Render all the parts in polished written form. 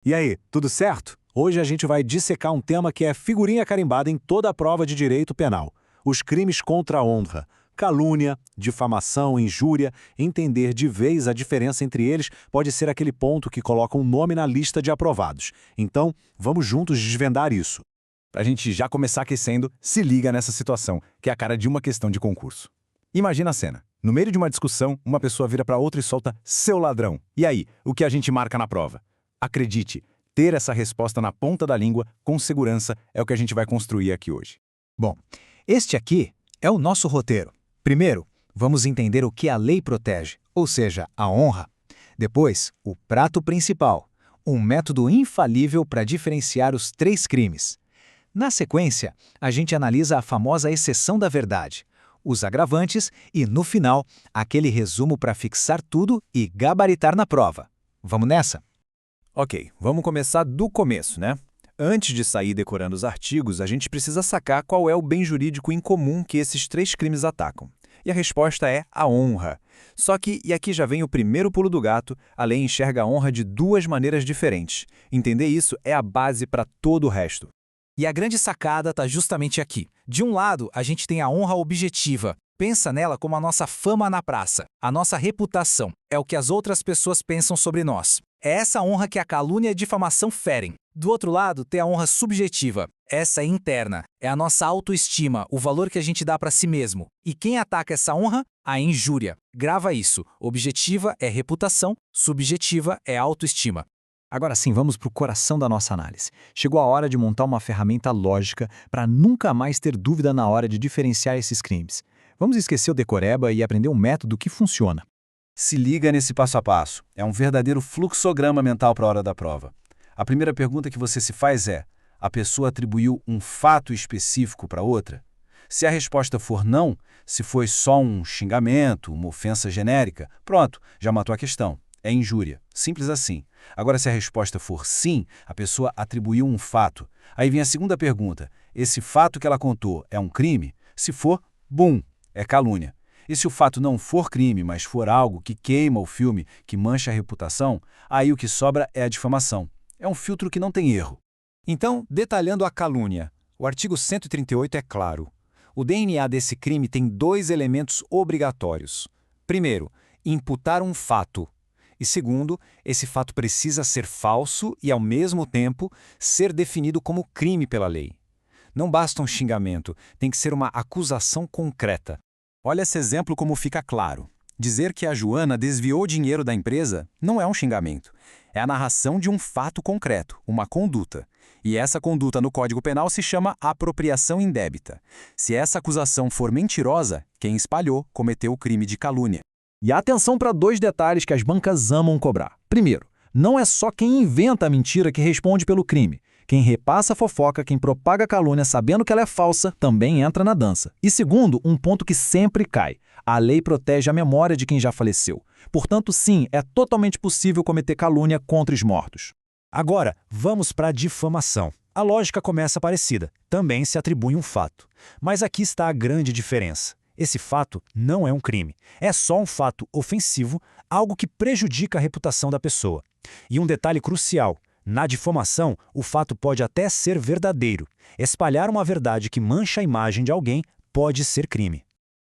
E aí, tudo certo? Hoje a gente vai dissecar um tema que é figurinha carimbada em toda a prova de direito penal: os crimes contra a honra. Calúnia, difamação, injúria, entender de vez a diferença entre eles pode ser aquele ponto que coloca um nome na lista de aprovados. Então, vamos juntos desvendar isso. Pra gente já começar aquecendo, se liga nessa situação, que é a cara de uma questão de concurso. Imagina a cena. No meio de uma discussão, uma pessoa vira pra outra e solta "seu ladrão". E aí, o que a gente marca na prova? Acredite, ter essa resposta na ponta da língua, com segurança, é o que a gente vai construir aqui hoje. Bom, este aqui é o nosso roteiro. Primeiro, vamos entender o que a lei protege, ou seja, a honra. Depois, o prato principal, um método infalível para diferenciar os 3 crimes. Na sequência, a gente analisa a famosa exceção da verdade, os agravantes e, no final, aquele resumo para fixar tudo e gabaritar na prova. Vamos nessa? Ok, vamos começar do começo, né? Antes de sair decorando os artigos, a gente precisa sacar qual é o bem jurídico em comum que esses 3 crimes atacam. E a resposta é a honra. Só que, e aqui já vem o primeiro pulo do gato, a lei enxerga a honra de 2 maneiras diferentes. Entender isso é a base para todo o resto. E a grande sacada está justamente aqui. De um lado, a gente tem a honra objetiva. Pensa nela como a nossa fama na praça, a nossa reputação, é o que as outras pessoas pensam sobre nós. É essa honra que a calúnia e a difamação ferem. Do outro lado, tem a honra subjetiva. Essa é interna, é a nossa autoestima, o valor que a gente dá para si mesmo. E quem ataca essa honra? A injúria. Grava isso. Objetiva é reputação, subjetiva é autoestima. Agora sim, vamos para o coração da nossa análise. Chegou a hora de montar uma ferramenta lógica para nunca mais ter dúvida na hora de diferenciar esses crimes. Vamos esquecer o decoreba e aprender um método que funciona. Se liga nesse passo a passo. É um verdadeiro fluxograma mental para a hora da prova. A primeira pergunta que você se faz é: a pessoa atribuiu um fato específico para outra? Se a resposta for não, se foi só um xingamento, uma ofensa genérica, pronto, já matou a questão. É injúria. Simples assim. Agora, se a resposta for sim, a pessoa atribuiu um fato. Aí vem a segunda pergunta: esse fato que ela contou é um crime? Se for, bum, é calúnia. E se o fato não for crime, mas for algo que queima o filme, que mancha a reputação, aí o que sobra é a difamação. É um filtro que não tem erro. Então, detalhando a calúnia, o artigo 138 é claro. O DNA desse crime tem 2 elementos obrigatórios. Primeiro, imputar um fato. E segundo, esse fato precisa ser falso e, ao mesmo tempo, ser definido como crime pela lei. Não basta um xingamento, tem que ser uma acusação concreta. Olha esse exemplo como fica claro. Dizer que a Joana desviou dinheiro da empresa não é um xingamento. É a narração de um fato concreto, uma conduta. E essa conduta no Código Penal se chama apropriação indébita. Se essa acusação for mentirosa, quem espalhou cometeu o crime de calúnia. E atenção para 2 detalhes que as bancas amam cobrar. Primeiro, não é só quem inventa a mentira que responde pelo crime. Quem repassa a fofoca, quem propaga a calúnia sabendo que ela é falsa, também entra na dança. E segundo, um ponto que sempre cai: a lei protege a memória de quem já faleceu. Portanto, sim, é totalmente possível cometer calúnia contra os mortos. Agora, vamos para a difamação. A lógica começa parecida. Também se atribui um fato. Mas aqui está a grande diferença. Esse fato não é um crime. É só um fato ofensivo, algo que prejudica a reputação da pessoa. E um detalhe crucial: na difamação, o fato pode até ser verdadeiro. Espalhar uma verdade que mancha a imagem de alguém pode ser crime.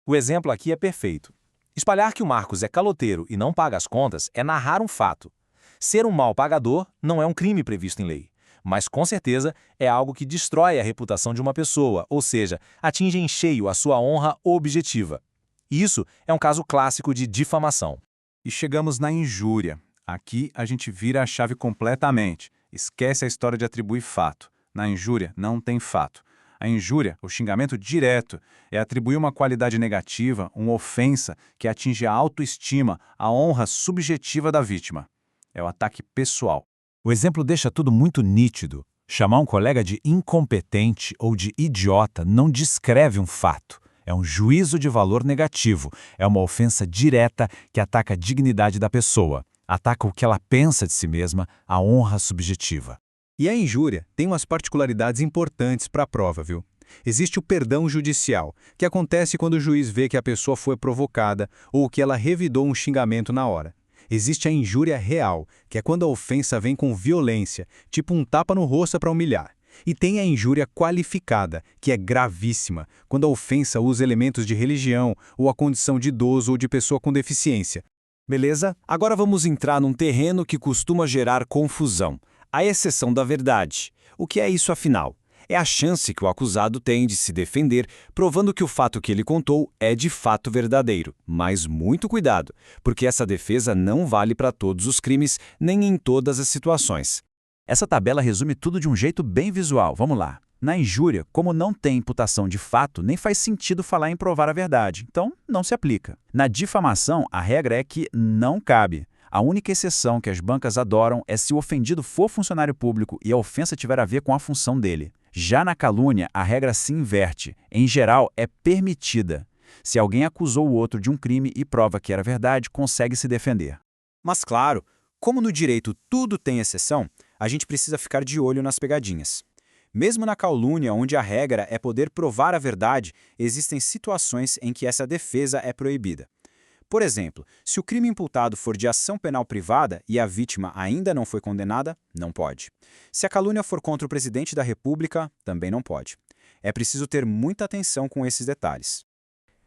O exemplo aqui é perfeito. Espalhar que o Marcos é caloteiro e não paga as contas é narrar um fato. Ser um mau pagador não é um crime previsto em lei, mas com certeza é algo que destrói a reputação de uma pessoa, ou seja, atinge em cheio a sua honra objetiva. Isso é um caso clássico de difamação. E chegamos na injúria. Aqui a gente vira a chave completamente. Esquece a história de atribuir fato. Na injúria não tem fato. A injúria, o xingamento direto, é atribuir uma qualidade negativa, uma ofensa que atinge a autoestima, a honra subjetiva da vítima. É o ataque pessoal. O exemplo deixa tudo muito nítido. Chamar um colega de incompetente ou de idiota não descreve um fato. É um juízo de valor negativo. É uma ofensa direta que ataca a dignidade da pessoa. Ataca o que ela pensa de si mesma, a honra subjetiva. E a injúria tem umas particularidades importantes para a prova, viu? Existe o perdão judicial, que acontece quando o juiz vê que a pessoa foi provocada ou que ela revidou um xingamento na hora. Existe a injúria real, que é quando a ofensa vem com violência, tipo um tapa no rosto para humilhar. E tem a injúria qualificada, que é gravíssima, quando a ofensa usa elementos de religião ou a condição de idoso ou de pessoa com deficiência. Beleza? Agora vamos entrar num terreno que costuma gerar confusão, a exceção da verdade. O que é isso afinal? É a chance que o acusado tem de se defender, provando que o fato que ele contou é de fato verdadeiro. Mas muito cuidado, porque essa defesa não vale para todos os crimes, nem em todas as situações. Essa tabela resume tudo de um jeito bem visual. Vamos lá. Na injúria, como não tem imputação de fato, nem faz sentido falar em provar a verdade, então não se aplica. Na difamação, a regra é que não cabe. A única exceção que as bancas adoram é se o ofendido for funcionário público e a ofensa tiver a ver com a função dele. Já na calúnia, a regra se inverte. Em geral, é permitida. Se alguém acusou o outro de um crime e prova que era verdade, consegue se defender. Mas claro, como no direito tudo tem exceção, a gente precisa ficar de olho nas pegadinhas. Mesmo na calúnia, onde a regra é poder provar a verdade, existem situações em que essa defesa é proibida. Por exemplo, se o crime imputado for de ação penal privada e a vítima ainda não foi condenada, não pode. Se a calúnia for contra o presidente da República, também não pode. É preciso ter muita atenção com esses detalhes.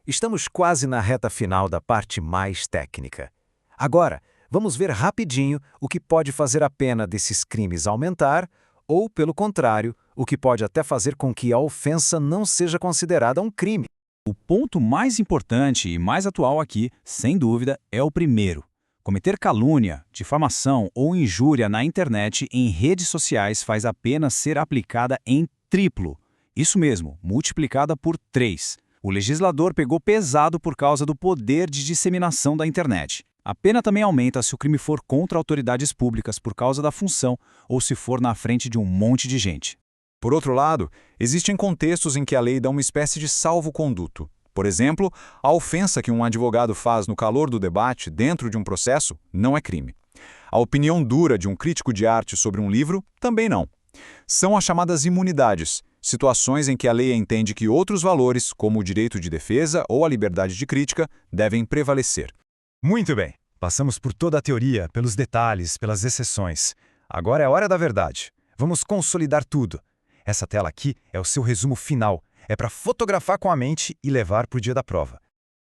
Estamos quase na reta final da parte mais técnica. Agora, vamos ver rapidinho o que pode fazer a pena desses crimes aumentar ou, pelo contrário, o que pode até fazer com que a ofensa não seja considerada um crime. O ponto mais importante e mais atual aqui, sem dúvida, é o primeiro. Cometer calúnia, difamação ou injúria na internet em redes sociais faz a pena ser aplicada em triplo. Isso mesmo, multiplicada por 3. O legislador pegou pesado por causa do poder de disseminação da internet. A pena também aumenta se o crime for contra autoridades públicas por causa da função ou se for na frente de um monte de gente. Por outro lado, existem contextos em que a lei dá uma espécie de salvo-conduto. Por exemplo, a ofensa que um advogado faz no calor do debate dentro de um processo não é crime. A opinião dura de um crítico de arte sobre um livro também não. São as chamadas imunidades, situações em que a lei entende que outros valores, como o direito de defesa ou a liberdade de crítica, devem prevalecer. Muito bem. Passamos por toda a teoria, pelos detalhes, pelas exceções. Agora é a hora da verdade. Vamos consolidar tudo. Essa tela aqui é o seu resumo final. É para fotografar com a mente e levar para o dia da prova.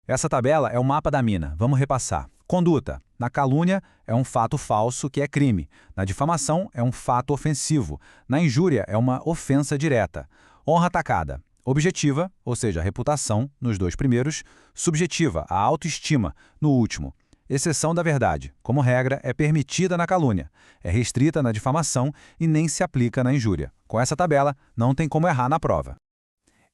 Essa tabela é o mapa da mina. Vamos repassar. Conduta. Na calúnia, é um fato falso que é crime. Na difamação, é um fato ofensivo. Na injúria, é uma ofensa direta. Honra atacada. Objetiva, ou seja, a reputação, nos 2 primeiros. Subjetiva, a autoestima, no último. Exceção da verdade. Como regra, é permitida na calúnia. É restrita na difamação e nem se aplica na injúria. Com essa tabela, não tem como errar na prova.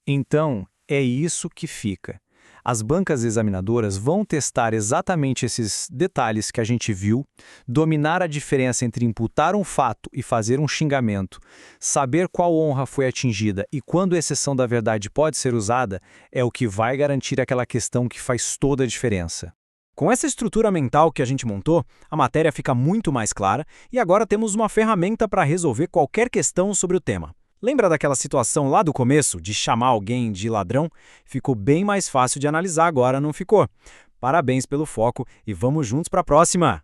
Então, é isso que fica. As bancas examinadoras vão testar exatamente esses detalhes que a gente viu, dominar a diferença entre imputar um fato e fazer um xingamento, saber qual honra foi atingida e quando a exceção da verdade pode ser usada, é o que vai garantir aquela questão que faz toda a diferença. Com essa estrutura mental que a gente montou, a matéria fica muito mais clara e agora temos uma ferramenta para resolver qualquer questão sobre o tema. Lembra daquela situação lá do começo, de chamar alguém de ladrão? Ficou bem mais fácil de analisar agora, não ficou? Parabéns pelo foco e vamos juntos para a próxima!